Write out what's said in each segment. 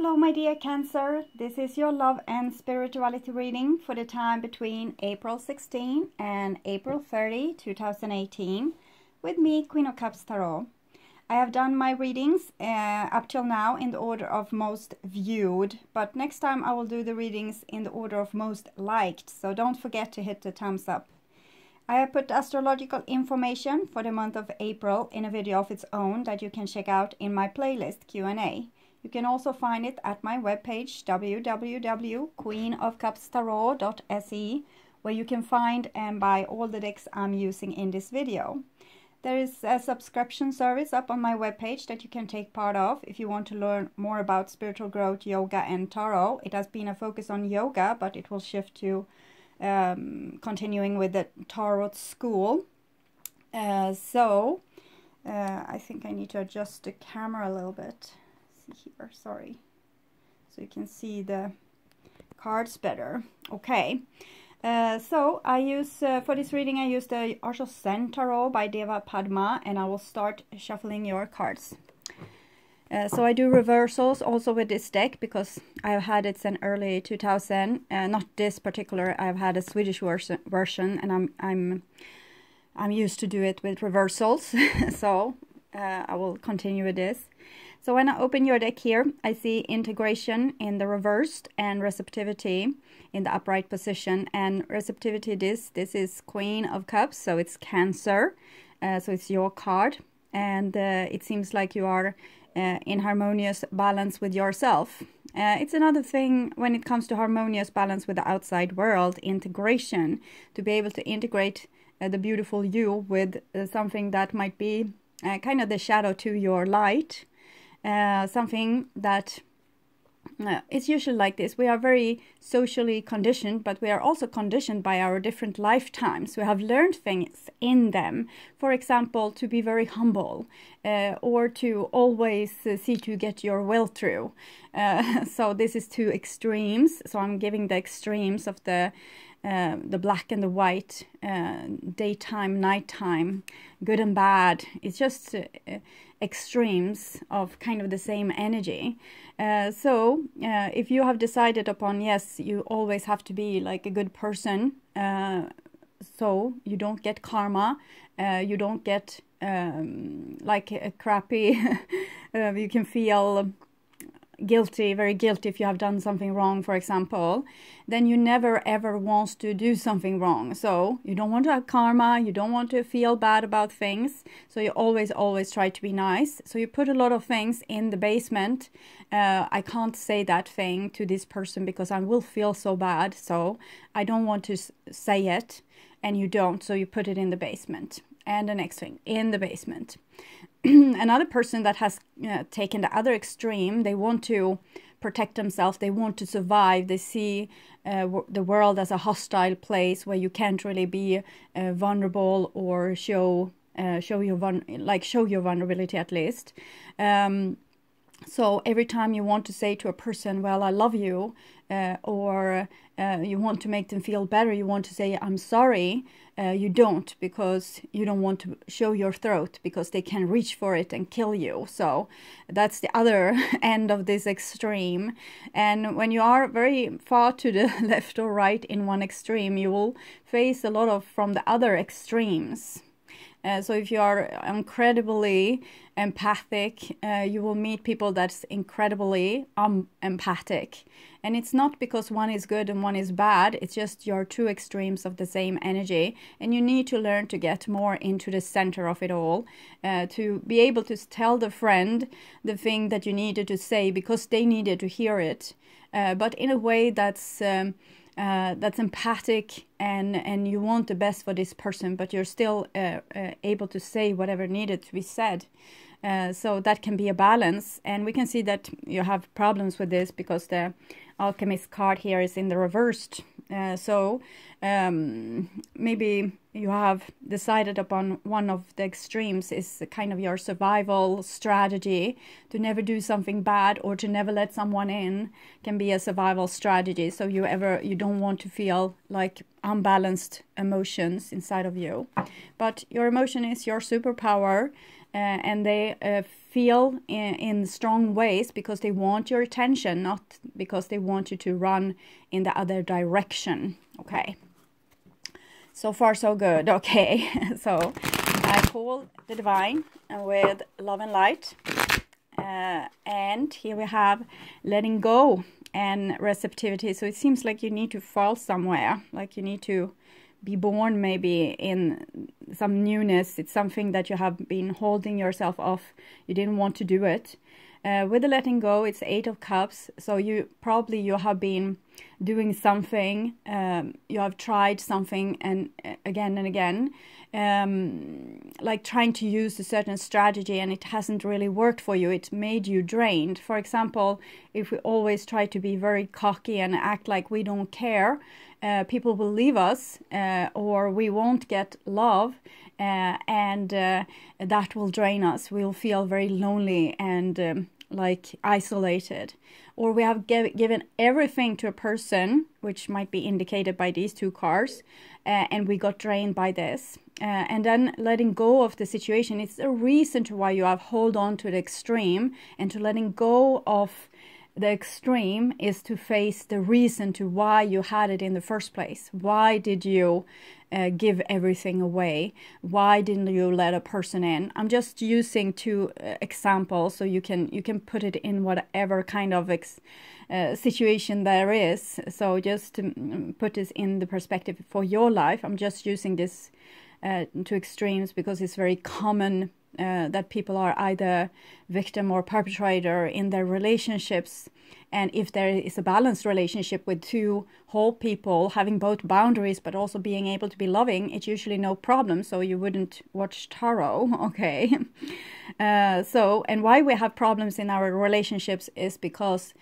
Hello my dear Cancer, this is your love and spirituality reading for the time between April 16 and April 30, 2018 with me, Queen of Cups Tarot. I have done my readings up till now in the order of most viewed, but next time I will do the readings in the order of most liked, so don't forget to hit the thumbs up. I have put astrological information for the month of April in a video of its own that you can check out in my playlist Q&A. You can also find it at my webpage www.queenofcupstarot.se, where you can find and buy all the decks I'm using in this video. There is a subscription service up on my webpage that you can take part of if you want to learn more about spiritual growth, yoga and tarot. It has been a focus on yoga, but it will shift to continuing with the tarot school. I think I need to adjust the camera a little bit. Here, sorry, so you can see the cards better. Okay, so I use for this reading I use the Archer Tarot by Deva Padma, and I will start shuffling your cards. So I do reversals also with this deck because I've had it since early 2000. Not this particular. I've had a Swedish version, and I'm used to do it with reversals. So I will continue with this. So when I open your deck here, I see integration in the reversed and receptivity in the upright position. And receptivity, this is Queen of Cups, so it's Cancer. So it's your card. And it seems like you are in harmonious balance with yourself. It's another thing when it comes to harmonious balance with the outside world, integration, to be able to integrate the beautiful you with something that might be kind of the shadow to your light. Something that it's usually like this. We are very socially conditioned, but we are also conditioned by our different lifetimes. We have learned things in them. For example, to be very humble or to always see to get your will through. So this is two extremes. So I'm giving the extremes of the black and the white, daytime, nighttime, good and bad. It's just extremes of kind of the same energy. So if you have decided upon, yes, you always have to be like a good person, so you don't get karma, you don't get like a crappy, you can feel guilty, very guilty if you have done something wrong, for example, then you never ever want to do something wrong. So you don't want to have karma, you don't want to feel bad about things, so you always try to be nice. So you put a lot of things in the basement. I can't say that thing to this person because I will feel so bad, so I don't want to say it, and you don't, so you put it in the basement. And the next thing, in the basement. Another person that has taken the other extreme, they want to protect themselves, they want to survive, they see the world as a hostile place where you can't really be vulnerable or show your vulnerability at least. So every time you want to say to a person, well, I love you, or you want to make them feel better, you want to say, I'm sorry, you don't, because you don't want to show your throat, because they can reach for it and kill you. So that's the other end of this extreme. And when you are very far to the left or right in one extreme, you will face a lot of from the other extremes. So if you are incredibly empathic, you will meet people that's incredibly empathic. And it's not because one is good and one is bad, it's just your two extremes of the same energy. And you need to learn to get more into the center of it all, to be able to tell the friend the thing that you needed to say because they needed to hear it, but in a way that's empathic, and you want the best for this person, but you're still able to say whatever needed to be said. So that can be a balance, and we can see that you have problems with this because the Alchemist card here is in the reversed. So maybe you have decided upon one of the extremes is kind of your survival strategy. To never do something bad or to never let someone in can be a survival strategy. So you don't want to feel like unbalanced emotions inside of you. But your emotion is your superpower. and they feel in strong ways because they want your attention, not because they want you to run in the other direction. Okay, so far so good. Okay, so I pull the divine with love and light, and here we have letting go and receptivity. So it seems like you need to fall somewhere, like you need to be born maybe in some newness. It's something that you have been holding yourself off. You didn't want to do it. With the letting go, it's 8 of Cups. So you have been doing something. You have tried something and again, like trying to use a certain strategy, and it hasn't really worked for you. It made you drained. For example, if we always try to be very cocky and act like we don't care, people will leave us, or we won't get love, and that will drain us. We'll feel very lonely and like isolated. Or we have given everything to a person, which might be indicated by these 2 cards, and we got drained by this. And then letting go of the situation, it's a reason to why you have hold on to the extreme, and to letting go of the extreme is to face the reason to why you had it in the first place. Why did you give everything away? Why didn't you let a person in? I'm just using 2 examples, so you can put it in whatever kind of situation there is. So just to put this in the perspective for your life, I'm just using this 2 extremes because it's very common that people are either victim or perpetrator in their relationships. And if there is a balanced relationship with 2 whole people having both boundaries but also being able to be loving, it's usually no problem. So you wouldn't watch tarot. Okay. And why we have problems in our relationships is because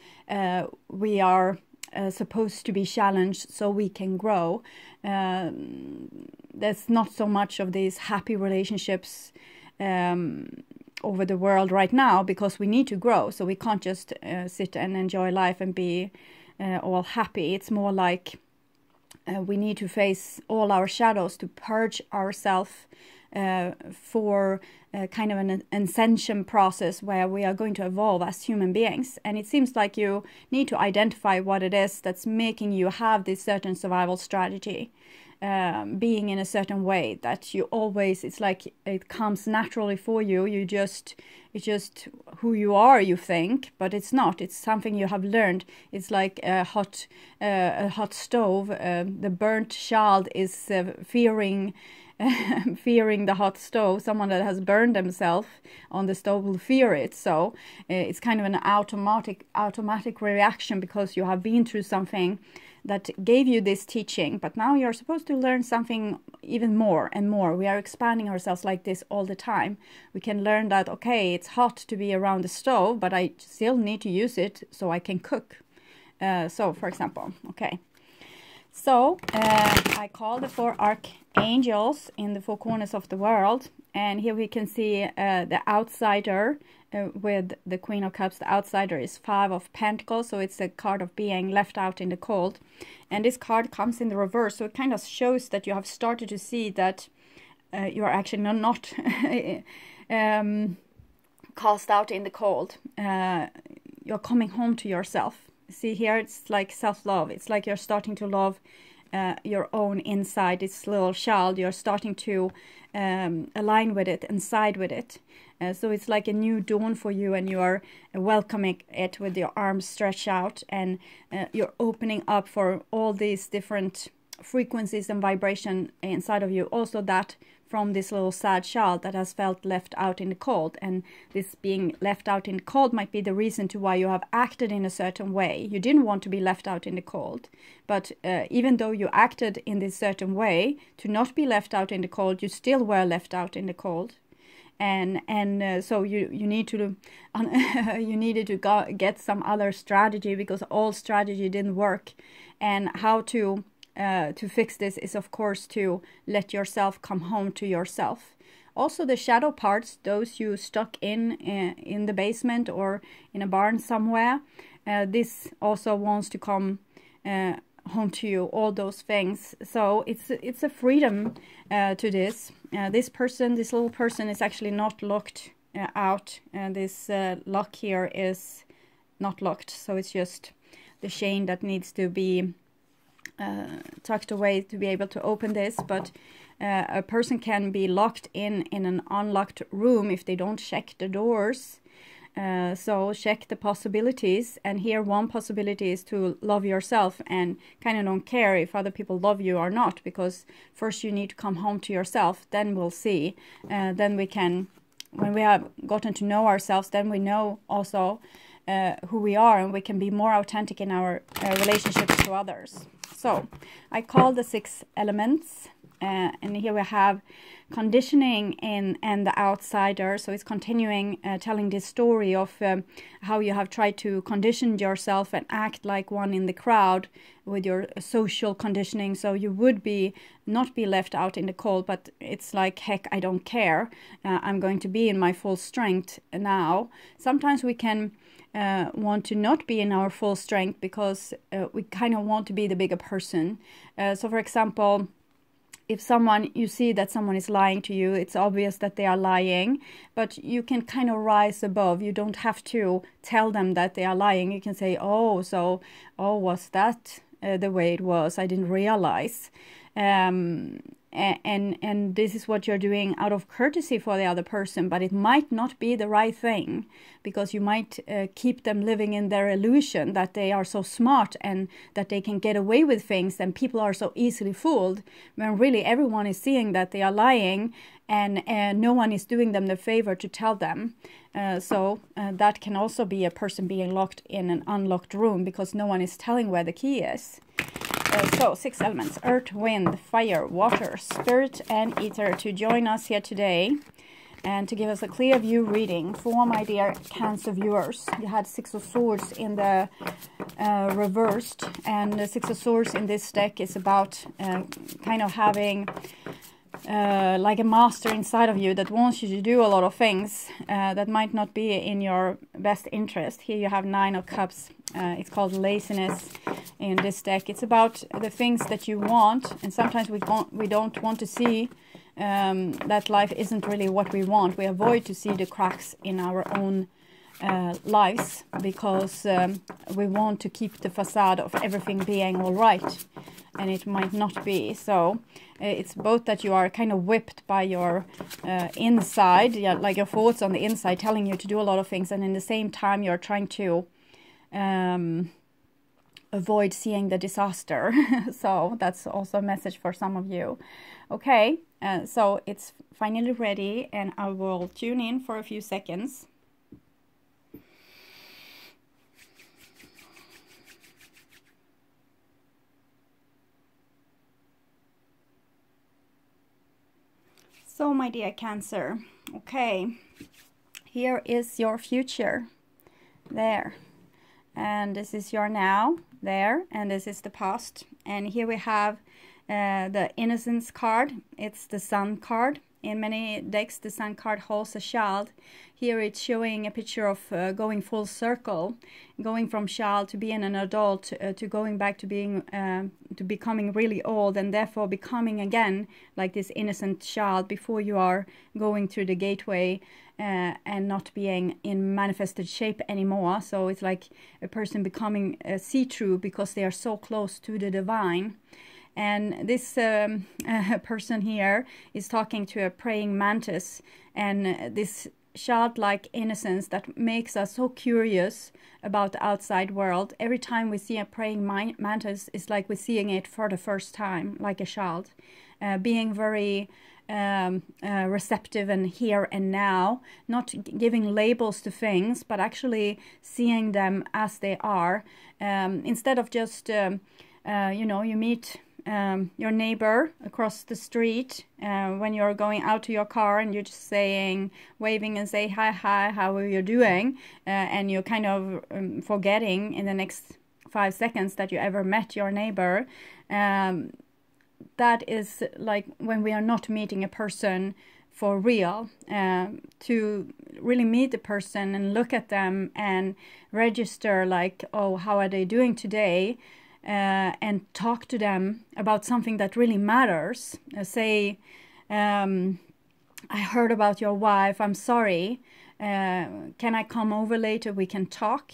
we are supposed to be challenged so we can grow. There's not so much of these happy relationships over the world right now because we need to grow. So we can't just sit and enjoy life and be all happy. It's more like we need to face all our shadows, to purge ourselves for kind of an ascension process where we are going to evolve as human beings. And it seems like you need to identify what it is that's making you have this certain survival strategy. Being in a certain way that you always, it's like it comes naturally for you. It's just who you are, you think, but it's not. It's something you have learned. It's like a hot stove. The burnt child is fearing the hot stove. Someone that has burned themselves on the stove will fear it. So it's kind of an automatic reaction because you have been through something that gave you this teaching, but now you're supposed to learn something even more and more. We are expanding ourselves like this all the time. We can learn that, okay, it's hot to be around the stove, but I still need to use it so I can cook. So, for example, okay. So, I call the 4 archangels in the 4 corners of the world, and here we can see the outsider with the Queen of Cups. The outsider is 5 of Pentacles, so it's a card of being left out in the cold. And this card comes in the reverse, so it kind of shows that you have started to see that you are actually not cast out in the cold. You're coming home to yourself. See here, it's like self-love. It's like you're starting to love your own inside, this little child. You're starting to align with it and side with it. So it's like a new dawn for you, and you are welcoming it with your arms stretched out, and you're opening up for all these different frequencies and vibration inside of you. Also that from this little sad child that has felt left out in the cold. And this being left out in the cold might be the reason to why you have acted in a certain way. You didn't want to be left out in the cold, but even though you acted in this certain way to not be left out in the cold, you still were left out in the cold. And so you need to you needed to get some other strategy, because all strategy didn't work. And how to fix this is, of course, to let yourself come home to yourself. Also, the shadow parts, those you stuck in the basement or in a barn somewhere, this also wants to come home to you, all those things. So it's a freedom to this. This little person is actually not locked out. This lock here is not locked, so it's just the chain that needs to be tucked away to be able to open this. But a person can be locked in an unlocked room if they don't check the doors. So check the possibilities, and here one possibility is to love yourself and kind of don't care if other people love you or not, because first you need to come home to yourself, then we'll see. Then we can, when we have gotten to know ourselves, then we know also who we are, and we can be more authentic in our relationships to others. So I call the 6 elements, and here we have conditioning and the outsider. So it's continuing telling this story of how you have tried to condition yourself and act like one in the crowd with your social conditioning, so you would not be left out in the cold, but it's like, heck, I don't care, I'm going to be in my full strength now. Sometimes we can want to not be in our full strength because we kind of want to be the bigger person. So for example, if you see that someone is lying to you, it's obvious that they are lying, but you can kind of rise above. You don't have to tell them that they are lying. You can say, oh, was that the way it was? I didn't realize. And this is what you're doing out of courtesy for the other person, but it might not be the right thing, because you might keep them living in their illusion that they are so smart and that they can get away with things, and people are so easily fooled, when really everyone is seeing that they are lying, and no one is doing them the favor to tell them. So that can also be a person being locked in an unlocked room because no one is telling where the key is. So 6 elements: earth, wind, fire, water, spirit and ether, to join us here today and to give us a clear view reading for my dear Cancer viewers. You had 6 of Swords in the reversed, and the 6 of Swords in this deck is about kind of having like a master inside of you that wants you to do a lot of things that might not be in your best interest. Here you have 9 of Cups. It's called laziness in this deck. It's about the things that you want, and sometimes we don't want to see that life isn't really what we want. We avoid to see the cracks in our own lives because we want to keep the facade of everything being all right, and it might not be. So it's both that you are kind of whipped by your inside, like your thoughts on the inside telling you to do a lot of things, and in the same time you're trying to avoid seeing the disaster. So that's also a message for some of you. Okay, so it's finally ready, and I will tune in for a few seconds. So my dear Cancer, okay, here is your future, there, and this is your now, there, and this is the past. And here we have the Innocence card. It's the Sun card. In many decks the Sun card holds a child. Here it's showing a picture of going full circle, going from child to being an adult, to going back to being to becoming really old, and therefore becoming again like this innocent child before you are going through the gateway and not being in manifested shape anymore. So it's like a person becoming see-through because they are so close to the divine. And this person here is talking to a praying mantis, and this childlike innocence that makes us so curious about the outside world. Every time we see a praying mantis, it's like we're seeing it for the first time, like a child, being very receptive and here and now, not giving labels to things, but actually seeing them as they are, instead of just you know, you meet your neighbor across the street when you're going out to your car, and you're just waving and say hi, how are you doing, and you're kind of forgetting in the next 5 seconds that you ever met your neighbor. That is like when we are not meeting a person for real. To really meet the person and look at them and register like, oh, how are they doing today? and talk to them about something that really matters. Say, I heard about your wife, I'm sorry, can I come over later, we can talk.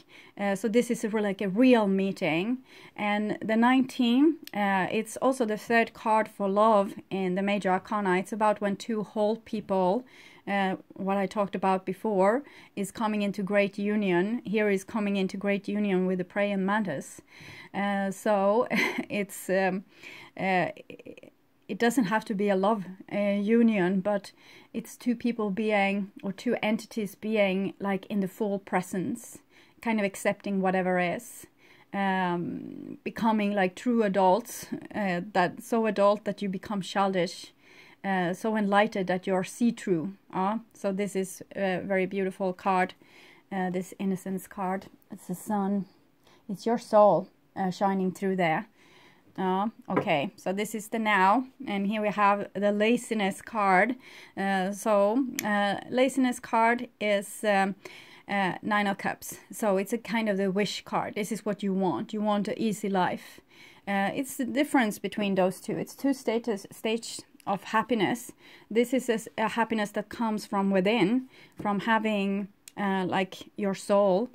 So this is like a real meeting. And the 19, it's also the third card for love in the major arcana. It's about when two whole people, what I talked about before, is coming into great union. Here is coming into great union with the praying mantis. So it's it doesn't have to be a love union, but it's two people being, or two entities being like in the full presence, kind of accepting whatever is, becoming like true adults, that so adult that you become childish, so enlightened that you're see-through. So this is a very beautiful card, this innocence card. It's the sun, it's your soul shining through there. Okay, so this is the now, and here we have the laziness card. Laziness card is 9 of Cups. So it's a kind of the wish card. This is what you want. You want an easy life. It's the difference between those two. It's two stages of happiness. This is a happiness that comes from within, from having like your soul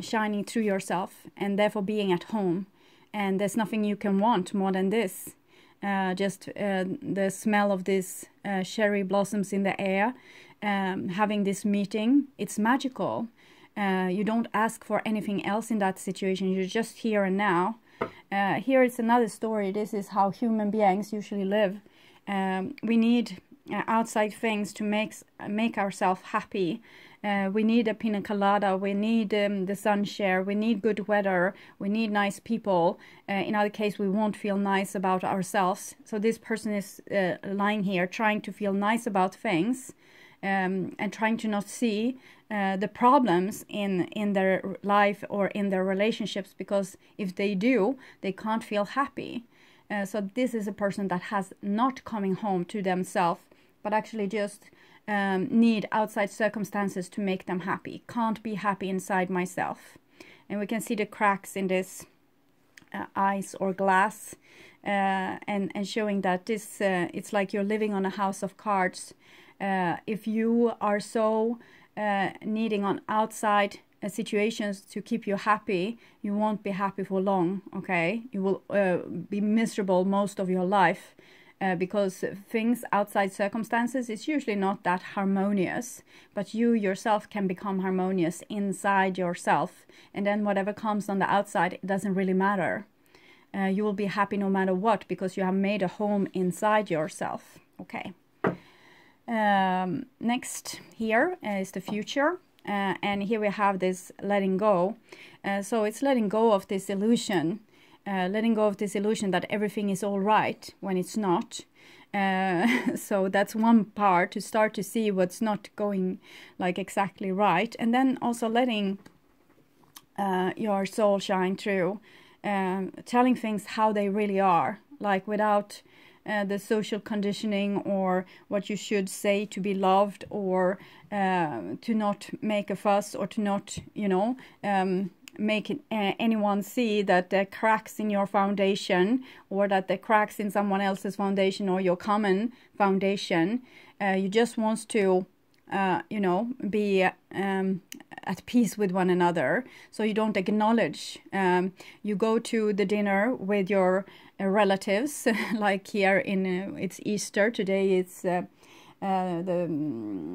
shining through yourself, and therefore being at home. And there's nothing you can want more than this. Just the smell of this cherry blossoms in the air, having this meeting, it's magical. You don't ask for anything else in that situation. You're just here and now. Here is another story. This is how human beings usually live. We need outside things to make ourselves happy. We need a pina colada, we need the sunshine, we need good weather, we need nice people. In other case, we won't feel nice about ourselves. So this person is lying here trying to feel nice about things, and trying to not see the problems in their life or in their relationships, because if they do, they can't feel happy. So this is a person that has not coming home to themselves, but actually just need outside circumstances to make them happy. Can't be happy inside myself. And we can see the cracks in this ice or glass, and showing that this it's like you're living on a house of cards. If you are so needing on outside situations to keep you happy, you won't be happy for long. Okay, you will be miserable most of your life. Because things outside circumstances is usually not that harmonious, but you yourself can become harmonious inside yourself, and then whatever comes on the outside, it doesn't really matter. You will be happy no matter what, because you have made a home inside yourself. Okay. Next here is the future, and here we have this letting go. So it's letting go of this illusion. Letting go of this illusion that everything is all right when it's not. So that's one part, to start to see what's not going like exactly right. And then also letting your soul shine through, telling things how they really are, like without the social conditioning or what you should say to be loved, or to not make a fuss, or to not, you know, make anyone see that there are cracks in your foundation, or that there are cracks in someone else's foundation, or your common foundation. You just want to, you know, be at peace with one another. So you don't acknowledge. You go to the dinner with your relatives, like here in it's Easter. Today it's the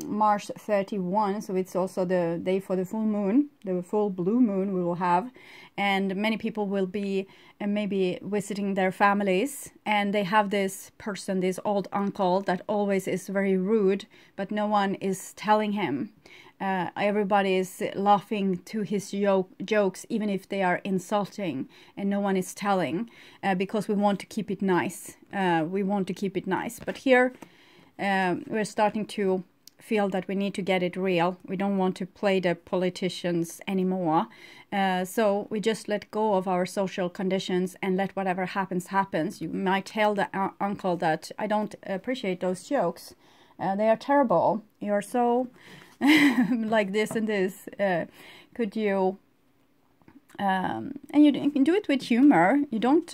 March 31, so it's also the day for the full moon, the full blue moon we will have, and many people will be maybe visiting their families, and they have this person, this old uncle that always is very rude, but no one is telling him. Everybody is laughing to his jokes, even if they are insulting, and no one is telling, because we want to keep it nice. We want to keep it nice, but here we're starting to feel that we need to get it real. We don't want to play the politicians anymore. So we just let go of our social conditions and let whatever happens, happens. You might tell the uncle that I don't appreciate those jokes. They are terrible. You're so like this and this. Could you And you can do it with humor. You don't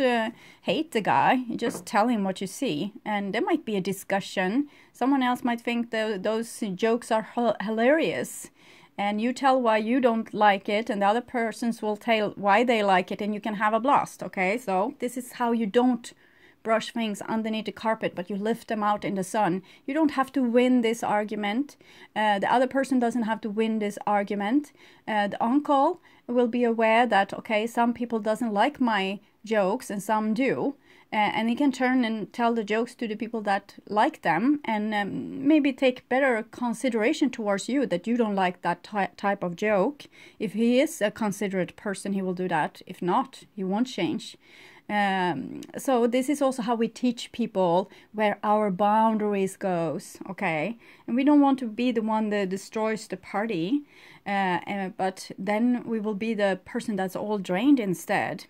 hate the guy. You just tell him what you see. And there might be a discussion. Someone else might think those jokes are hilarious. And you tell why you don't like it, and the other persons will tell why they like it, and you can have a blast, okay? So this is how you don't brush things underneath the carpet, but you lift them out in the sun. You don't have to win this argument. The other person doesn't have to win this argument. The uncle will be aware that, okay, some people doesn't like my jokes and some do. And he can turn and tell the jokes to the people that like them, and maybe take better consideration towards you that you don't like that type of joke. If he is a considerate person, he will do that. If not, he won't change. So this is also how we teach people where our boundaries goes, okay? And we don't want to be the one that destroys the party, but then we will be the person that's all drained instead.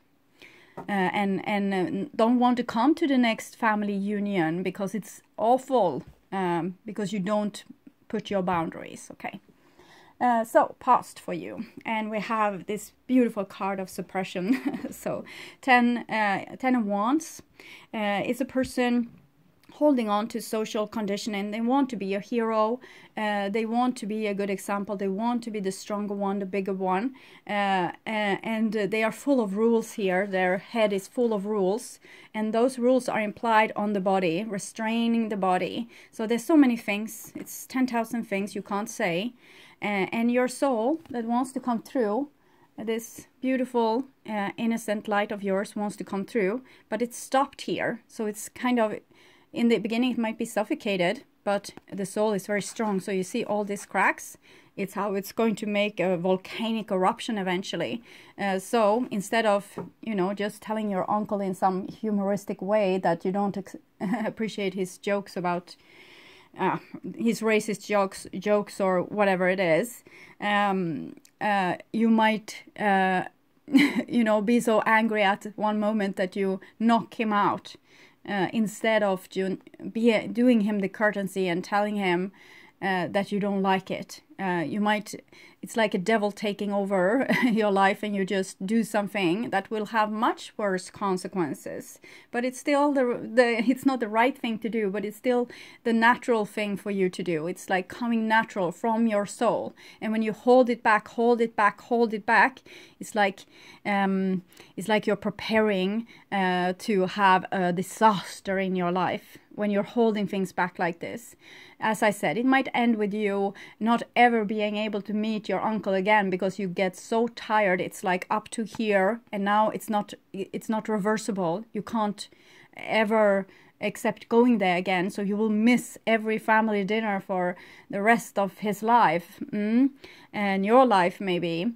And don't want to come to the next family union because it's awful, because you don't put your boundaries, okay? So past for you, and we have this beautiful card of suppression. So 10 of Wands is a person holding on to social conditioning. They want to be a hero, they want to be a good example, they want to be the stronger one, the bigger one, and they are full of rules here. Their head is full of rules, and those rules are implied on the body, restraining the body. So there's so many things, it's 10,000 things you can't say, and your soul that wants to come through, this beautiful innocent light of yours wants to come through, but it's stopped here. So it's kind of, in the beginning it might be suffocated, but the soul is very strong. So you see all these cracks. It's how it's going to make a volcanic eruption eventually. So instead of, you know, just telling your uncle in some humoristic way that you don't appreciate his jokes about his racist jokes or whatever it is, you might you know, be so angry at one moment that you knock him out. Instead of doing him the courtesy and telling him that you don't like it. You might, it's like a devil taking over your life, and you just do something that will have much worse consequences. But it's still it's not the right thing to do, but it's still the natural thing for you to do. It's like coming natural from your soul. And when you hold it back, it's like you're preparing to have a disaster in your life. When you're holding things back like this, as I said, it might end with you not ever being able to meet your uncle again because you get so tired. It's like up to here, and now it's not reversible. You can't ever accept going there again, so you will miss every family dinner for the rest of his life, and your life maybe.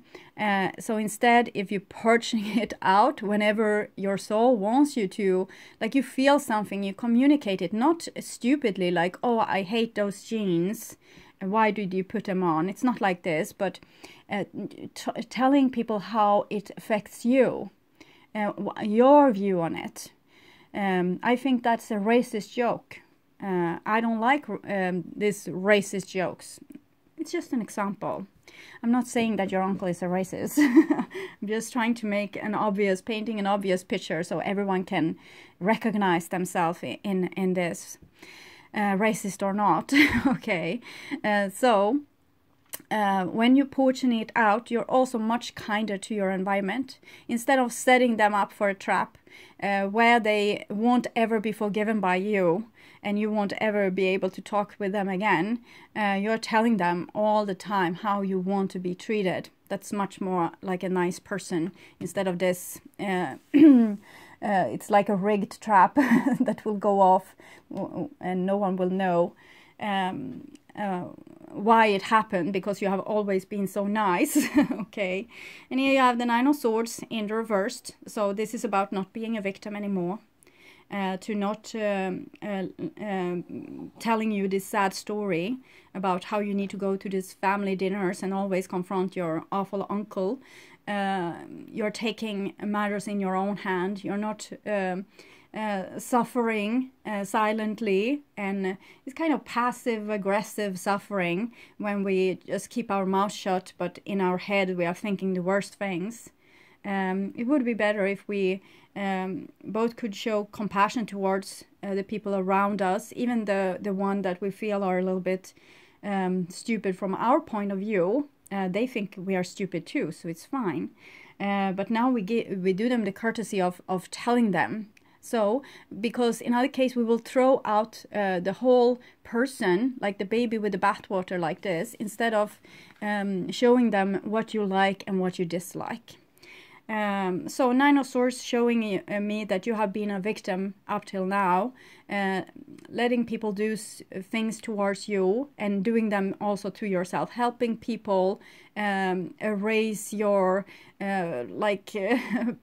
So instead, if you're purging it out whenever your soul wants you to, like you feel something, you communicate it, not stupidly like, oh, I hate those jeans, why did you put them on? It's not like this, but telling people how it affects you, your view on it. I think that's a racist joke. I don't like these racist jokes. It's just an example. I'm not saying that your uncle is a racist. I'm just trying to make painting an obvious picture so everyone can recognize themselves in this, racist or not. Okay, so when you portion it out, you're also much kinder to your environment. Instead of setting them up for a trap where they won't ever be forgiven by you and you won't ever be able to talk with them again, you're telling them all the time how you want to be treated. That's much more like a nice person instead of this. It's like a rigged trap that will go off and no one will know why it happened, because you have always been so nice. Okay, and here you have the Nine of Swords in reversed. So this is about not being a victim anymore, to not telling you this sad story about how you need to go to these family dinners and always confront your awful uncle. You're taking matters in your own hand. You're not suffering silently, and it's kind of passive aggressive suffering when we just keep our mouth shut, but in our head we are thinking the worst things. It would be better if we both could show compassion towards the people around us, even the one that we feel are a little bit stupid from our point of view. They think we are stupid too, so it's fine. But now we do them the courtesy of telling them. So, because in other case we will throw out the whole person, like the baby with the bathwater like this, instead of showing them what you like and what you dislike. So Nine of Swords showing me that you have been a victim up till now, letting people do things towards you and doing them also to yourself, helping people erase your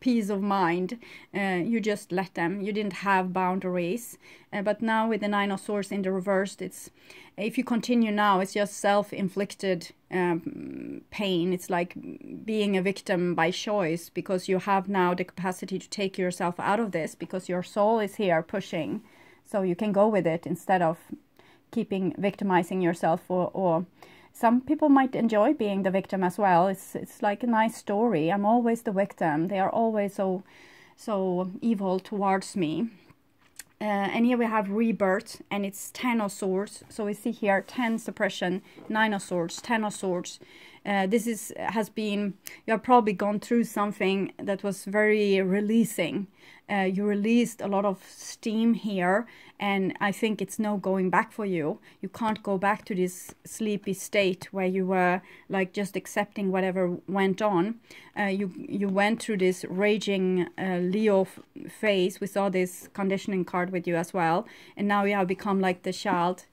peace of mind. You just let them. You didn't have boundaries. But now with the Nine of Swords in the reverse, it's, if you continue now, it's just self-inflicted pain. It's like being a victim by choice, because you have now the capacity to take yourself out of this, because your soul is here pushing. So you can go with it instead of keeping victimizing yourself, or some people might enjoy being the victim as well. It's like a nice story. I'm always the victim. They are always so evil towards me. And here we have rebirth, and it's 10 of Swords. So we see here 10 suppression, 9 of Swords, 10 of Swords. This has been, you have probably gone through something that was very releasing. You released a lot of steam here, and I think it's no going back for you. You can't go back to this sleepy state where you were like just accepting whatever went on. You went through this raging Leo phase. We saw this conditioning card with you as well, and now you have become like the child.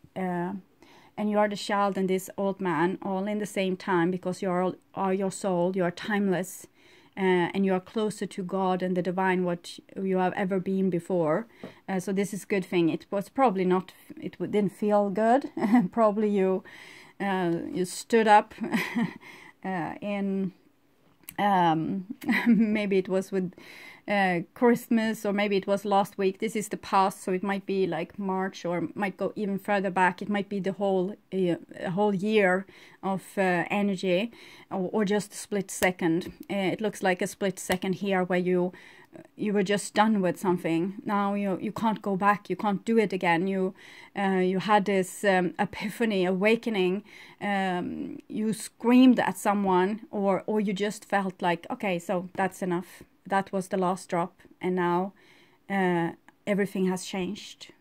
And you are the child and this old man all in the same time, because you are your soul, you are timeless, and you are closer to God and the divine what you have ever been before. So this is a good thing. It was probably not, it didn't feel good. Probably you stood up in, maybe it was with Christmas, or maybe it was last week. This is the past, so it might be like March, or might go even further back. It might be the whole year of energy, or just a split second. It looks like a split second here where you were just done with something. Now you can't go back. You can't do it again. You had this epiphany, awakening. You screamed at someone, or you just felt like, okay, so that's enough. That was the last drop, and now everything has changed.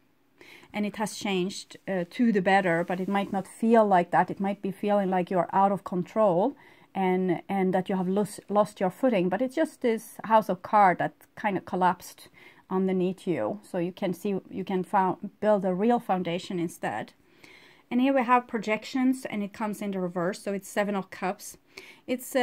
And it has changed to the better, but it might not feel like that. It might be feeling like you're out of control, and that you have lost your footing. But it's just this house of cards that kind of collapsed underneath you. So you can see, you can build a real foundation instead. And here we have projections, and it comes in the reverse. So it's 7 of Cups. It's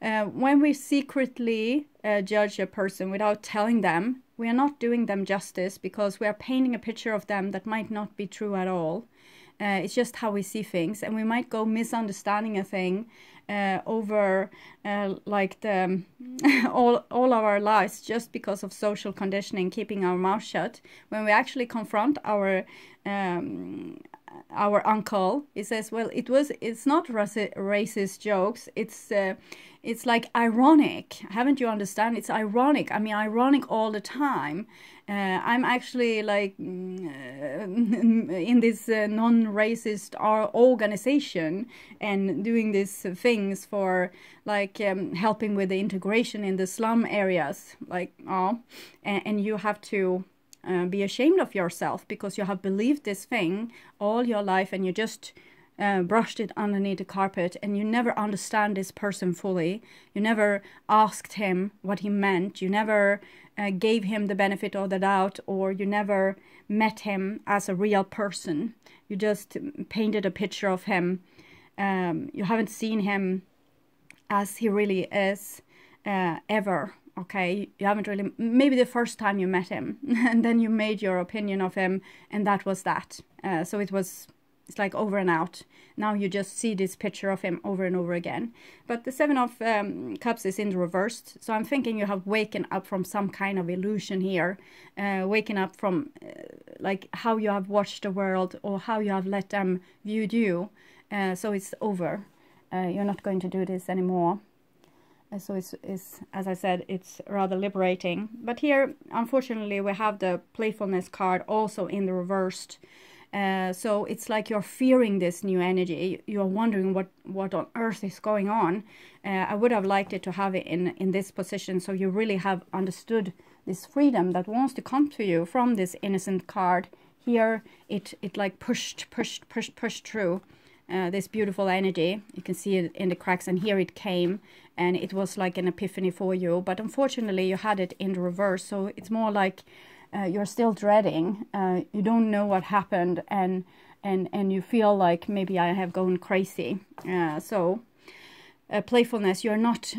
when we secretly judge a person without telling them, we are not doing them justice, because we are painting a picture of them that might not be true at all. It's just how we see things, and we might go misunderstanding a thing over like the all of our lives, just because of social conditioning, keeping our mouth shut. When we actually confront our uncle, he says, well, it's not racist jokes, it's like ironic. Haven't you understand? It's ironic. I mean, ironic all the time. I'm actually like in this non-racist organization, and doing these things for like helping with the integration in the slum areas, like, oh, and you have to be ashamed of yourself, because you have believed this thing all your life, and you just brushed it underneath the carpet, and you never understand this person fully. You never asked him what he meant. You never gave him the benefit of the doubt, or you never met him as a real person. You just painted a picture of him. You haven't seen him as he really is ever. Okay, you haven't really, maybe the first time you met him, and then you made your opinion of him, and that was that. So it's like over and out. Now you just see this picture of him over and over again. But the 7 of Cups is in the reversed. So I'm thinking you have waken up from some kind of illusion here. Waking up from like how you have watched the world, or how you have let them view you. So it's over. You're not going to do this anymore. So it's, as I said, it's rather liberating. But here, unfortunately, we have the playfulness card also in the reversed. So it's like you're fearing this new energy. You're wondering what on earth is going on. I would have liked it to have it in this position, so you really have understood this freedom that wants to come to you from this innocent card. Here, it like pushed through this beautiful energy. You can see it in the cracks, and here it came, and it was like an epiphany for you. But unfortunately, you had it in the reverse, so it's more like you're still dreading. You don't know what happened, and you feel like maybe I have gone crazy. So playfulness, you're not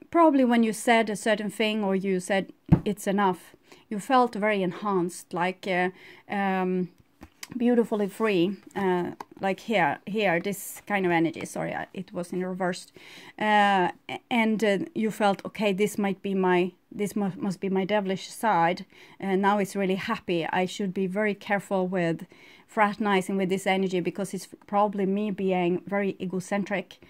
probably when you said a certain thing or you said it's enough, you felt very enhanced, like beautifully free, like here this kind of energy. Sorry, it was in reversed, and you felt, okay, this must be my devilish side, and now it's really happy. I should be very careful with fraternizing with this energy, because it's probably me being very egocentric,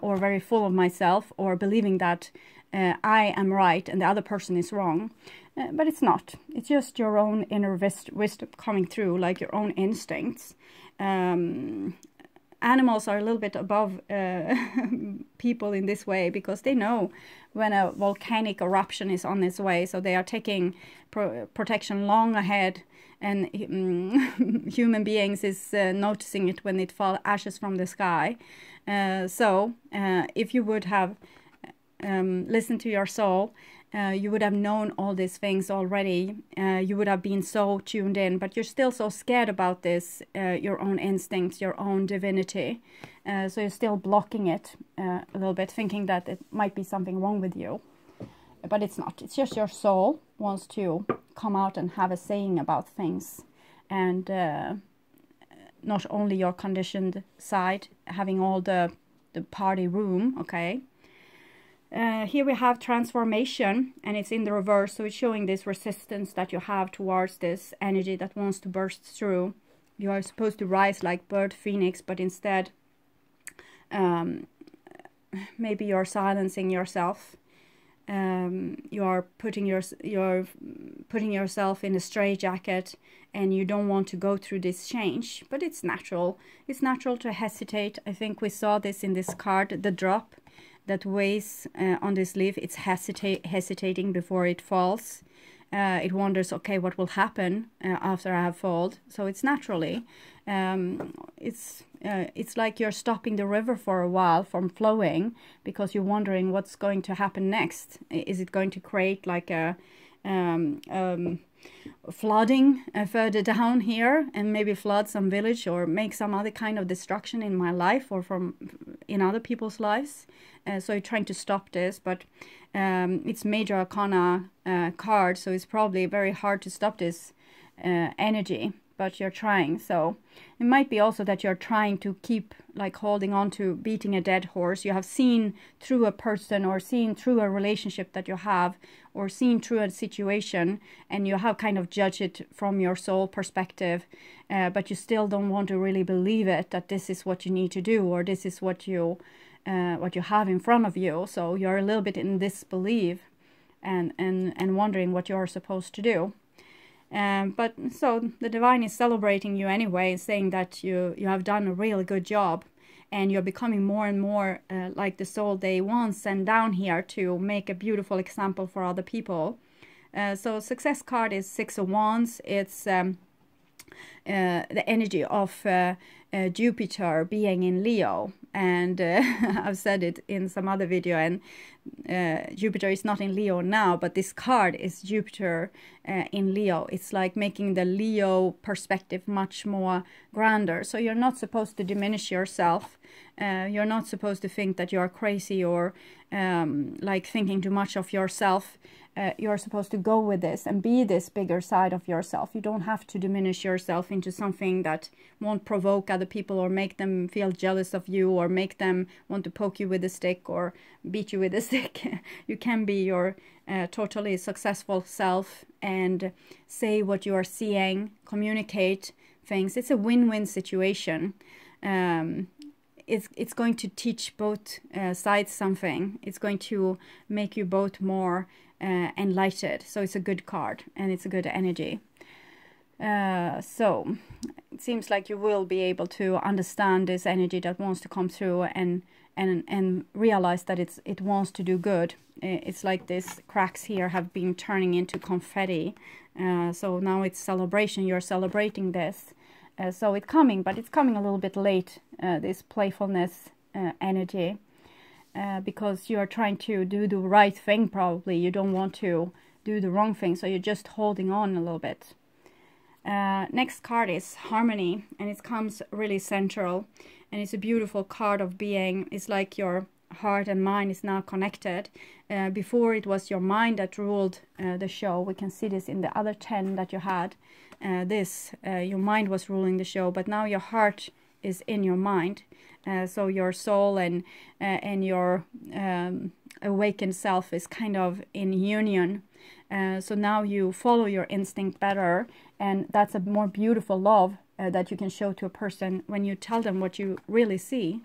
or very full of myself, or believing that I am right and the other person is wrong. But it's not. It's just your own inner wisdom coming through, like your own instincts. Animals are a little bit above people in this way, because they know when a volcanic eruption is on its way, so they are taking protection long ahead, and human beings is noticing it when it falls ashes from the sky. So if you would have listened to your soul, you would have known all these things already. You would have been so tuned in, but you're still so scared about this, your own instincts, your own divinity. So you're still blocking it a little bit, thinking that it might be something wrong with you. But it's not. It's just your soul wants to come out and have a saying about things. And not only your conditioned side, having all the party room, okay? Here we have transformation, and it's in the reverse, so it's showing this resistance that you have towards this energy that wants to burst through. You are supposed to rise like bird phoenix, but instead maybe you're silencing yourself. You're putting yourself in a straitjacket, and you don't want to go through this change. But it's natural. It's natural to hesitate. I think we saw this in this card, the drop that weighs on this leaf. It's hesitating before it falls. It wonders, okay, what will happen after I have fallen? So it's naturally. It's like you're stopping the river for a while from flowing, because you're wondering what's going to happen next. Is it going to create like a flooding further down here, and maybe flood some village, or make some other kind of destruction in my life or in other people's lives? So you're trying to stop this, but it's major arcana card, so it's probably very hard to stop this energy, but you're trying. So it might be also that you're trying to keep like holding on to beating a dead horse. You have seen through a person, or seen through a relationship that you have, or seen through a situation, and you have kind of judged it from your soul perspective, but you still don't want to really believe it, that this is what you need to do, or this is what you have in front of you. So you're a little bit in disbelief and wondering what you're supposed to do. But so the divine is celebrating you anyway, saying that you have done a really good job, and you're becoming more and more like the soul they once sent down here to make a beautiful example for other people. So success card is 6 of Wands. It's the energy of Jupiter being in Leo, and I've said it in some other video, and Jupiter is not in Leo now, but this card is Jupiter in Leo. It's like making the Leo perspective much more grander. So you're not supposed to diminish yourself. You're not supposed to think that you're crazy, or like thinking too much of yourself. You're supposed to go with this and be this bigger side of yourself. You don't have to diminish yourself into something that won't provoke other people, or make them feel jealous of you, or make them want to poke you with a stick or beat you with a stick. You can be your totally successful self and say what you are seeing, communicate things. It's a win-win situation. it's going to teach both sides something. It's going to make you both more enlightened. So it's a good card and it's a good energy. So it seems like you will be able to understand this energy that wants to come through and realize that it wants to do good. It's like these cracks here have been turning into confetti. So now it's celebration. You're celebrating this. So it's coming, but it's coming a little bit late, this playfulness energy, because you are trying to do the right thing probably. You don't want to do the wrong thing, so you're just holding on a little bit. Next card is Harmony, and it comes really central, and it's a beautiful card of being. It's like your heart and mind is now connected. Before it was your mind that ruled the show. We can see this in the other 10 that you had. Your mind was ruling the show, but now your heart is in your mind. So your soul and your awakened self is kind of in union. So now you follow your instinct better, and that's a more beautiful love that you can show to a person when you tell them what you really see.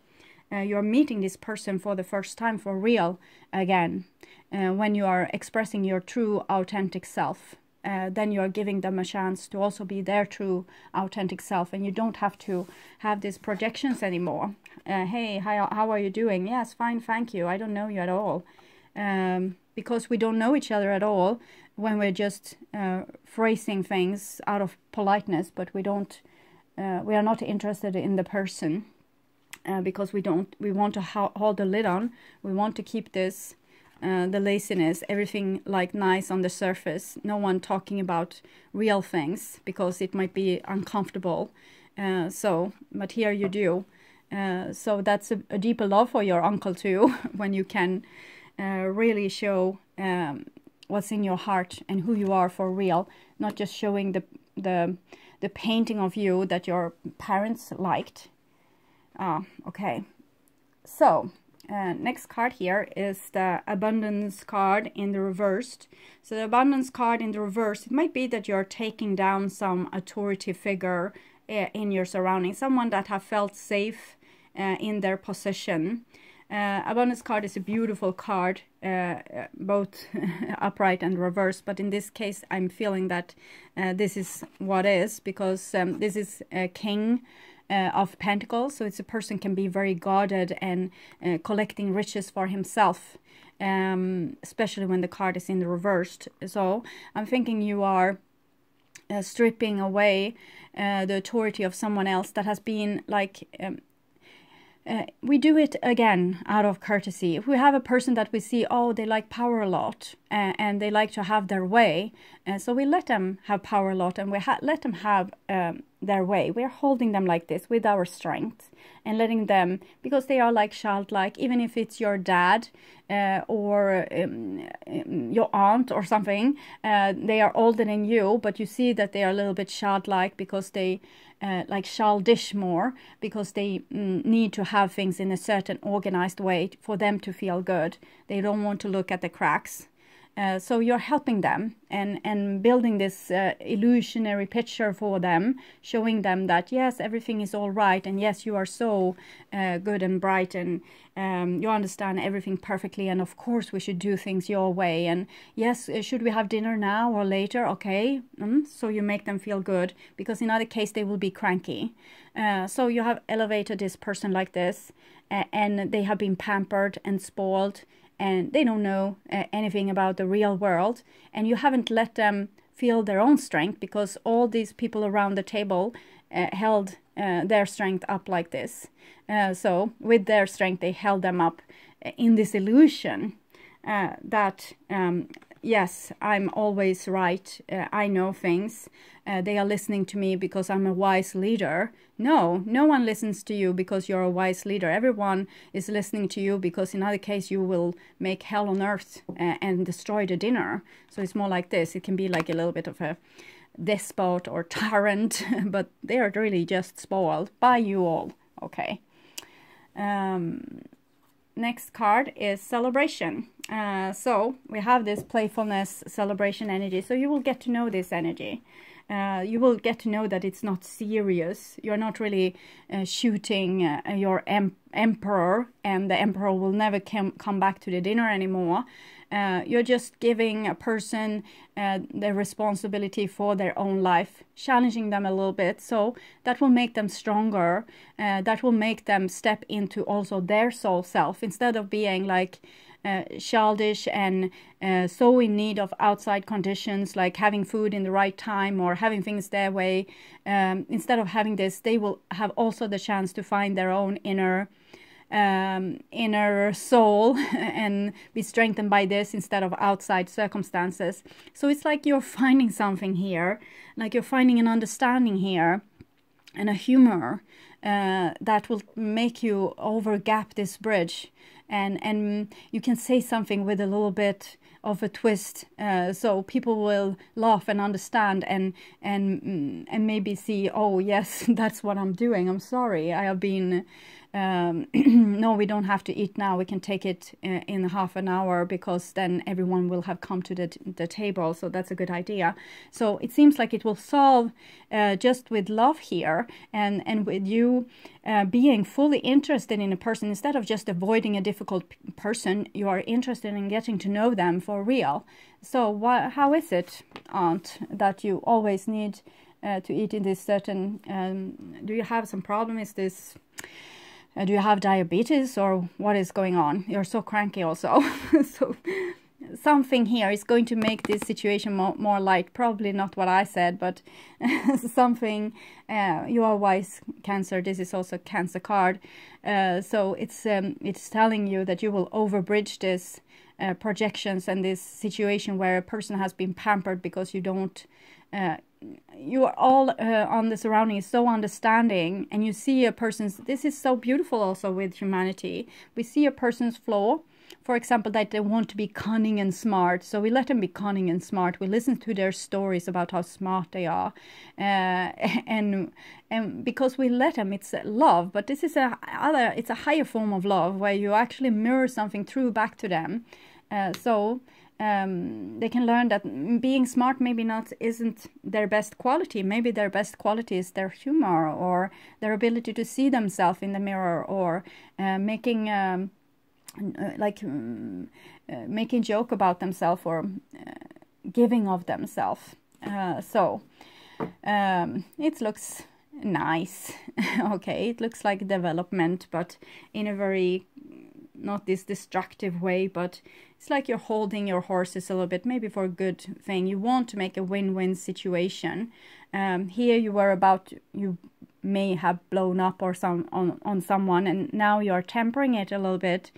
You're meeting this person for the first time for real again. When you are expressing your true authentic self, then you are giving them a chance to also be their true authentic self, and you don't have to have these projections anymore. Hey, how are you doing? Yes, fine, thank you. I don't know you at all. Because we don't know each other at all when we're just phrasing things out of politeness, but we are not interested in the person, because we want to hold the lid on. We want to keep this, the laziness, everything like nice on the surface. No one talking about real things because it might be uncomfortable. But here you do. So that's a deeper love for your uncle too, when you can really show what's in your heart and who you are for real, not just showing the painting of you that your parents liked. Okay, so next card here is the Abundance card in the reversed. So the Abundance card in the reverse, it might be that you're taking down some authority figure in your surroundings, someone that have felt safe in their position. Abundance card is a beautiful card, both upright and reversed, but in this case I'm feeling that this is what is, because this is a King of Pentacles, so it's a person can be very guarded and collecting riches for himself, especially when the card is in the reversed. So I'm thinking you are stripping away the authority of someone else that has been like we do it again out of courtesy. If we have a person that we see, oh, they like power a lot and they like to have their way, so we let them have power a lot and we let them have their way. We're holding them like this with our strength and letting them, because they are like childlike, even if it's your dad or your aunt or something, they are older than you, but you see that they are a little bit childlike because they like childish more, because they need to have things in a certain organized way for them to feel good. They don't want to look at the cracks. So you're helping them and building this illusionary picture for them, showing them that yes, everything is all right, and yes, you are so good and bright, and you understand everything perfectly, and of course we should do things your way, and yes, should we have dinner now or later? Okay, so you make them feel good, because in other case they will be cranky. So you have elevated this person like this, and they have been pampered and spoiled, and they don't know anything about the real world, and you haven't let them feel their own strength, because all these people around the table held their strength up like this. So with their strength they held them up in this illusion that yes, I'm always right, I know things, they are listening to me because I'm a wise leader. No one listens to you because you're a wise leader. Everyone is listening to you because in other case you will make hell on earth and destroy the dinner. So it's more like this. It can be like a little bit of a despot or tyrant, but they are really just spoiled by you all. Okay. Next card is Celebration. So we have this playfulness, celebration energy. So you will get to know this energy. You will get to know that it's not serious. You're not really shooting your emperor, and the emperor will never come back to the dinner anymore. You're just giving a person the responsibility for their own life, challenging them a little bit. So that will make them stronger. That will make them step into also their soul self, instead of being like childish and so in need of outside conditions, like having food in the right time or having things their way. Instead of having this, they will have also the chance to find their own inner soul and be strengthened by this instead of outside circumstances. So it's like you're finding something here, like you're finding an understanding here and a humor that will make you overgap this bridge, and you can say something with a little bit of a twist, so people will laugh and understand and maybe see, oh yes, that's what I'm doing. I'm sorry, I have been no, we don't have to eat now, we can take it in half an hour, because then everyone will have come to the table, so that's a good idea. So it seems like it will solve just with love here, and with you being fully interested in a person, instead of just avoiding a difficult person. You are interested in getting to know them for real. So how is it, Aunt, that you always need to eat in this certain, do you have some problem? Is this do you have diabetes, or what is going on? You're so cranky also. So something here is going to make this situation more light. Probably not what I said, but something. You are wise, Cancer. This is also Cancer card. So it's telling you that you will overbridge this projections and this situation where a person has been pampered because you don't. You are all on the surroundings, so understanding, and you see a person's, this is so beautiful also with humanity. We see a person's flaw, for example, that they want to be cunning and smart, so we let them be cunning and smart. We listen to their stories about how smart they are, and because we let them, it's love. But this is it's a higher form of love, where you actually mirror something true back to them, so they can learn that being smart maybe isn't their best quality. Maybe their best quality is their humor, or their ability to see themselves in the mirror, or making making joke about themselves, or giving of themselves. So it looks nice. Okay, it looks like development, but in a very, not this destructive way, but it's like you're holding your horses a little bit, maybe for a good thing. You want to make a win-win situation. Here you may have blown up or on someone, and now you're tempering it a little bit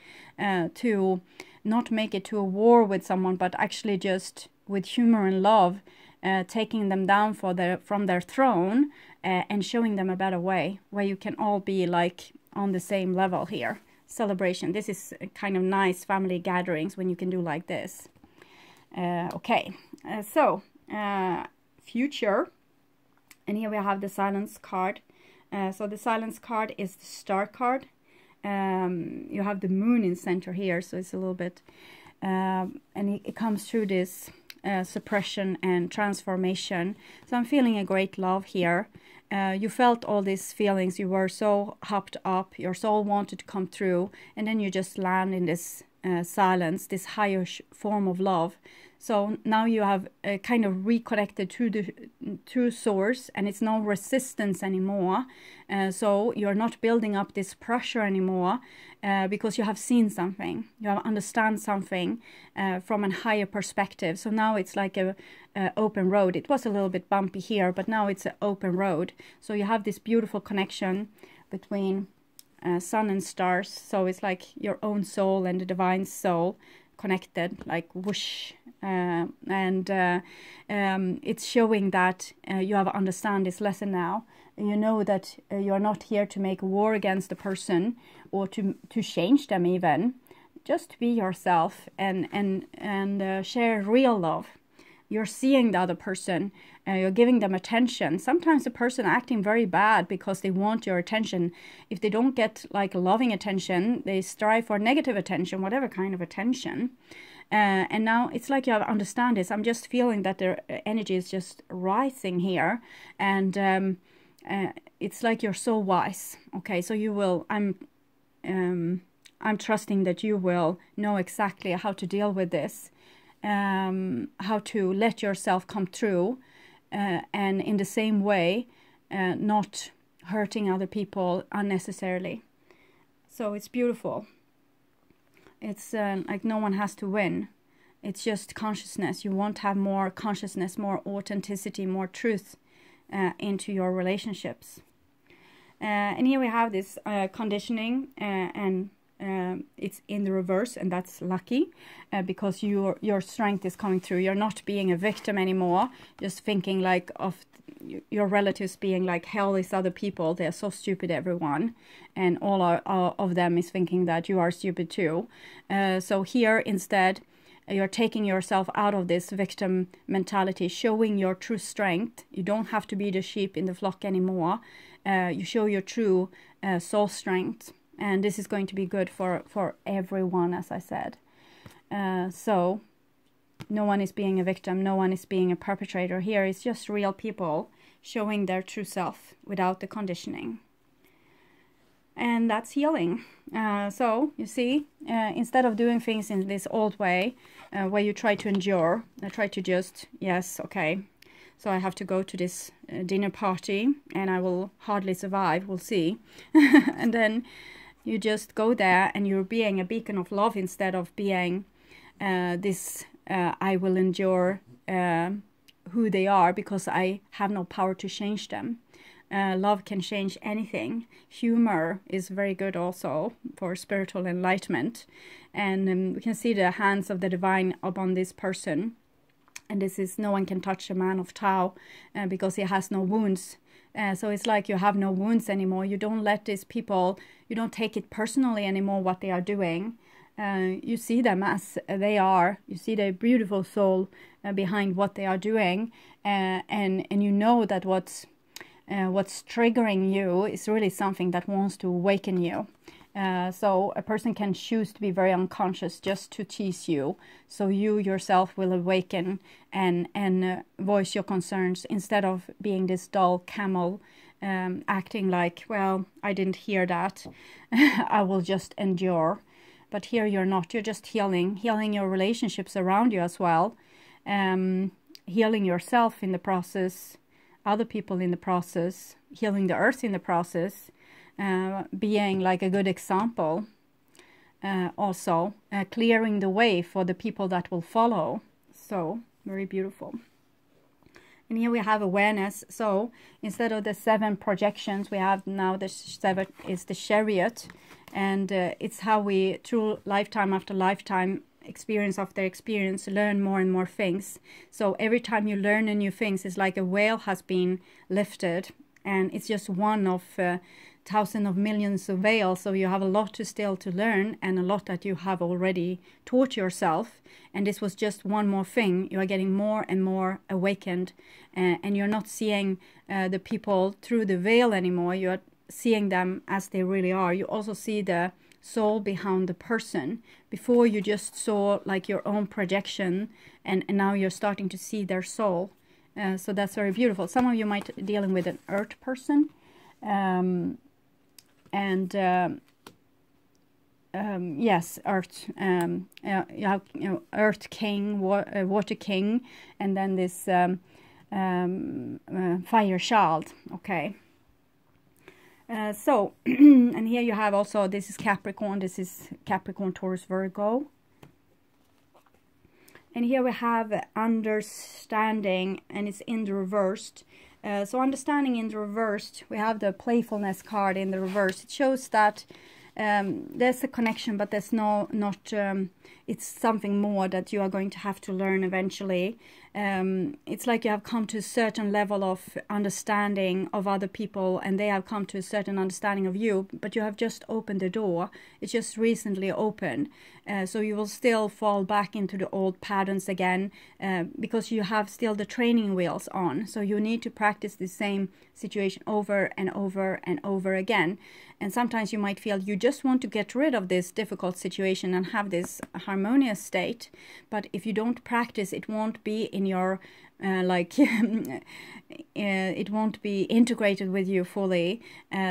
to not make it to a war with someone, but actually just with humor and love, taking them down from their throne and showing them a better way, where you can all be like on the same level here. Celebration. This is kind of nice family gatherings when you can do like this. Okay, so future, and here we have the silence card. So the silence card is the star card. You have the moon in center here, so it's a little bit, and it comes through this suppression and transformation. So I'm feeling a great love here. You felt all these feelings, you were so hopped up, your soul wanted to come through, and then you just land in this silence, this higher form of love. So now you have kind of reconnected to the true source, and it's no resistance anymore. So you're not building up this pressure anymore, because you have seen something, you have understand something from a higher perspective. So now it's like a open road. It was a little bit bumpy here, but now it's an open road. So you have this beautiful connection between sun and stars. So it's like your own soul and the divine soul connected, like whoosh, and it's showing that you have understand this lesson now. You know that you are not here to make war against the person, or to change them even. Just be yourself and share real love. You're seeing the other person, you're giving them attention. Sometimes the person acting very bad because they want your attention. If they don't get like loving attention, they strive for negative attention, whatever kind of attention. And now it's like you have understand this. I'm just feeling that their energy is just rising here, and it's like you're so wise. Okay, so you will. I'm trusting that you will know exactly how to deal with this, how to let yourself come through, and in the same way, not hurting other people unnecessarily. So it's beautiful. It's like no one has to win. It's just consciousness. You want to have more consciousness, more authenticity, more truth into your relationships. And here we have this conditioning, and it's in the reverse, and that's lucky because your strength is coming through. You're not being a victim anymore, just thinking like of your relatives being like, hell is other people, they're so stupid, everyone, and all of them is thinking that you are stupid too. So here instead, you're taking yourself out of this victim mentality, showing your true strength. You don't have to be the sheep in the flock anymore. You show your true soul strength, and this is going to be good for everyone, as I said. So no one is being a victim, no one is being a perpetrator here. It's just real people showing their true self without the conditioning. And that's healing. So you see, instead of doing things in this old way, where you try to endure, I try to just, yes, okay, so I have to go to this dinner party and I will hardly survive, we'll see. And then you just go there and you're being a beacon of love instead of being this, I will endure who they are because I have no power to change them. Love can change anything. Humor is very good also for spiritual enlightenment. And we can see the hands of the divine upon this person. And this is, no one can touch a man of Tao because he has no wounds. So it's like you have no wounds anymore. You don't let these people, you don't take it personally anymore what they are doing. You see them as they are. You see the beautiful soul behind what they are doing. And you know that what's triggering you is really something that wants to awaken you. So a person can choose to be very unconscious just to tease you. So you yourself will awaken and voice your concerns instead of being this dull camel, acting like, well, I didn't hear that. I will just endure. But here you're not. You're just healing your relationships around you as well. Healing yourself in the process, other people in the process, healing the earth in the process, being like a good example, also clearing the way for the people that will follow. So very beautiful. And here we have awareness. So instead of the 7 projections, we have now the 7 is the chariot, and it's how we, through lifetime after lifetime, experience after experience, learn more and more things. So every time you learn a new things, it's like a veil has been lifted, and it's just one of thousands of millions of veils. So you have a lot to still to learn, and a lot that you have already taught yourself. And this was just one more thing. You are getting more and more awakened, and you're not seeing the people through the veil anymore. You are seeing them as they really are. You also see the soul behind the person. Before you just saw like your own projection, and now you're starting to see their soul. So that's very beautiful. Some of you might be dealing with an earth person, yes, earth. You have earth king, water king, and then this fire child. Okay. So, and here you have also, this is Capricorn, Taurus, Virgo. And here we have understanding, and it's in the reversed. So understanding in the reversed, we have the playfulness card in the reverse. It shows that there's a connection, but there's it's something more that you are going to have to learn eventually. It's like you have come to a certain level of understanding of other people, and they have come to a certain understanding of you, but you have just opened the door. It's just recently opened. So you will still fall back into the old patterns again, because you have still the training wheels on. So you need to practice the same situation over and over and over again. And sometimes you might feel you just want to get rid of this difficult situation and have this harmonious state. But if you don't practice, it won't be in your, it won't be integrated with you fully.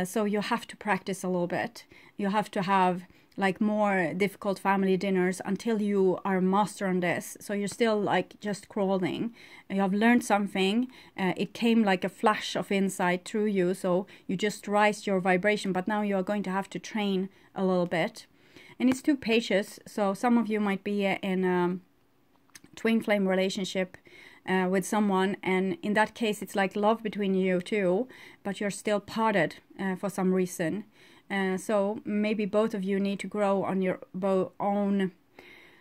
So you have to practice a little bit. you have to have like more difficult family dinners until you are master on this. So you're still like just crawling. You have learned something. It came like a flash of insight through you. So you just raised your vibration, but now you are going to have to train a little bit. And it's 2 pages. So some of you might be in a twin flame relationship with someone, and in that case it's like love between you two, but you're still parted for some reason. So maybe both of you need to grow on your own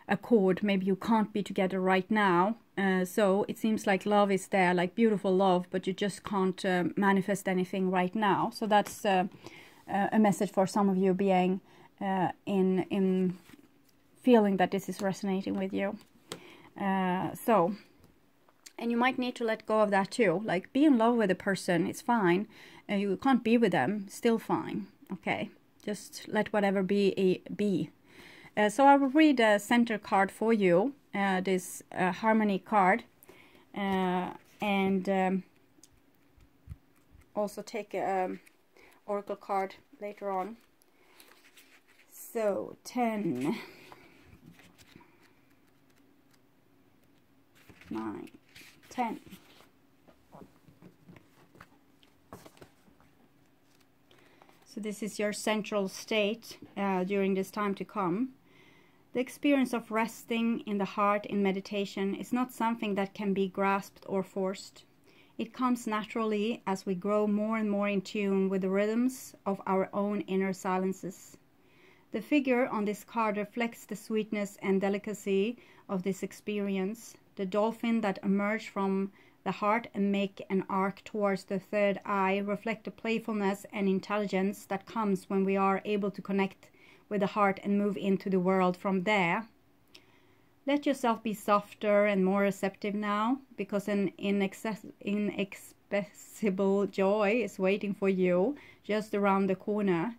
accord. Maybe you can't be together right now. So it seems like love is there, like beautiful love, but you just can't manifest anything right now. So that's a message for some of you being in feeling that this is resonating with you. And you might need to let go of that too. Like, be in love with a person, it's fine. You can't be with them, still fine. Okay, just let whatever be be. So I will read a center card for you, this harmony card, and also take a oracle card later on. So 10, 9, 10. So this is your central state during this time to come. The experience of resting in the heart in meditation is not something that can be grasped or forced. It comes naturally as we grow more and more in tune with the rhythms of our own inner silences. The figure on this card reflects the sweetness and delicacy of this experience. The dolphin that emerged from the heart and make an arc towards the third eye reflect the playfulness and intelligence that comes when we are able to connect with the heart and move into the world from there. Let yourself be softer and more receptive now, because an inexpressible joy is waiting for you just around the corner.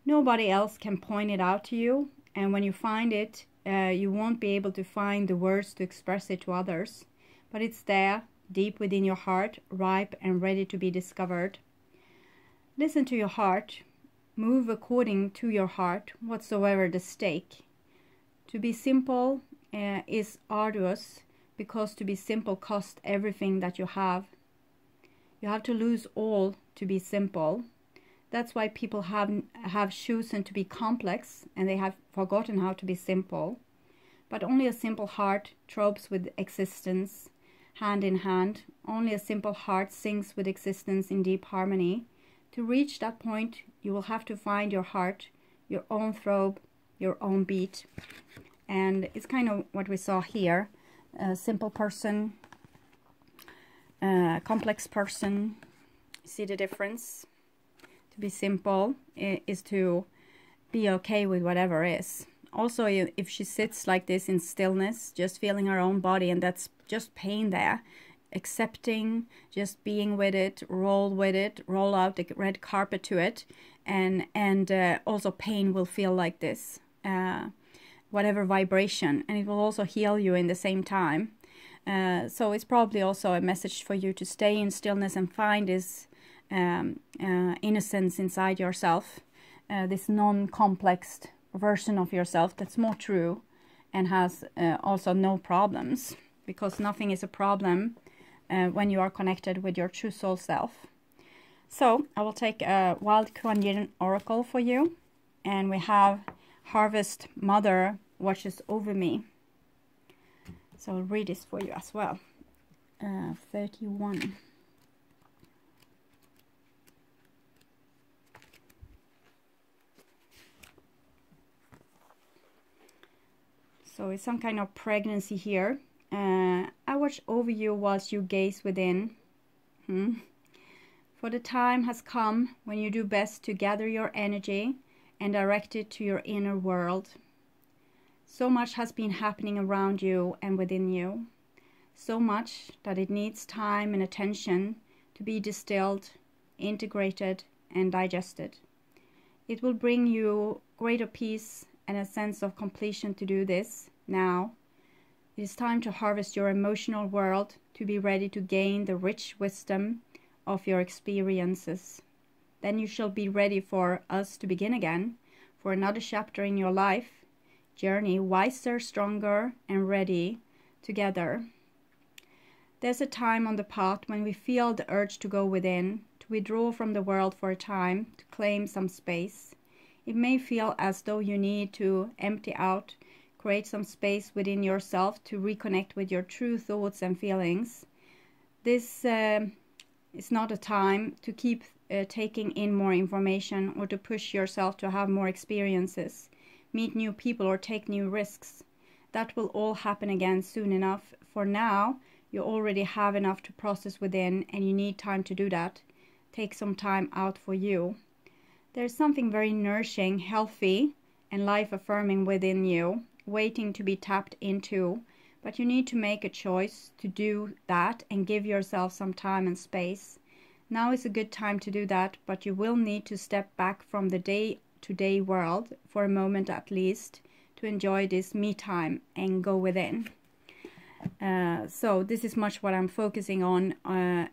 Nobody else can point it out to you, and when you find it, you won't be able to find the words to express it to others, but it's there, deep within your heart, ripe and ready to be discovered. Listen to your heart. Move according to your heart, whatsoever the stake. To be simple is arduous, because to be simple costs everything that you have. You have to lose all to be simple. That's why people have chosen to be complex, and they have forgotten how to be simple. But only a simple heart throbs with existence, hand in hand. Only a simple heart sings with existence in deep harmony. To reach that point, you will have to find your heart, your own throb, your own beat. And it's kind of what we saw here. A simple person, a complex person. See the difference? To be simple is to be okay with whatever is. Also, if she sits like this in stillness, just feeling her own body, and that's just pain there, accepting, just being with it, roll out the red carpet to it, and also pain will feel like this, whatever vibration, and it will also heal you in the same time. So it's probably also a message for you to stay in stillness and find this innocence inside yourself, this non-complex version of yourself that's more true and has also no problems, because nothing is a problem when you are connected with your true soul self. So I will take a Wild Kuan Yin oracle for you, and we have Harvest Mother watches over me. So I'll read this for you as well. 31. So it's some kind of pregnancy here. I watch over you whilst you gaze within. For the time has come when you do best to gather your energy and direct it to your inner world. So much has been happening around you and within you. So much that it needs time and attention to be distilled, integrated, and digested. It will bring you greater peace and a sense of completion to do this now. It is time to harvest your emotional world, to be ready to gain the rich wisdom of your experiences. Then you shall be ready for us to begin again, for another chapter in your life journey, wiser, stronger, and ready together. There's a time on the path when we feel the urge to go within, to withdraw from the world for a time, to claim some space. It may feel as though you need to empty out, create some space within yourself to reconnect with your true thoughts and feelings. This is not a time to keep taking in more information or to push yourself to have more experiences, meet new people, or take new risks. That will all happen again soon enough. For now, you already have enough to process within, and you need time to do that. Take some time out for you. There's something very nourishing, healthy, and life-affirming within you, waiting to be tapped into, but you need to make a choice to do that and give yourself some time and space. Now is a good time to do that, but you will need to step back from the day-to-day world for a moment at least to enjoy this me time and go within. So this is much what I'm focusing on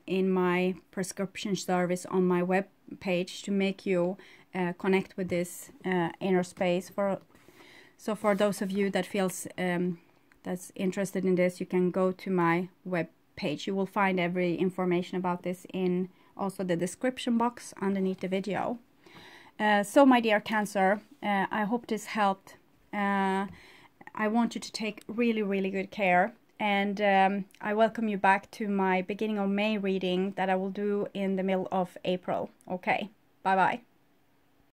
in my prescription service on my web page to make you connect with this inner space. So for those of you that feels that's interested in this, you can go to my web page. You will find every information about this in also the description box underneath the video. So my dear Cancer, I hope this helped. I want you to take really good care, and I welcome you back to my beginning of May reading that I will do in the middle of April. Okay, bye bye.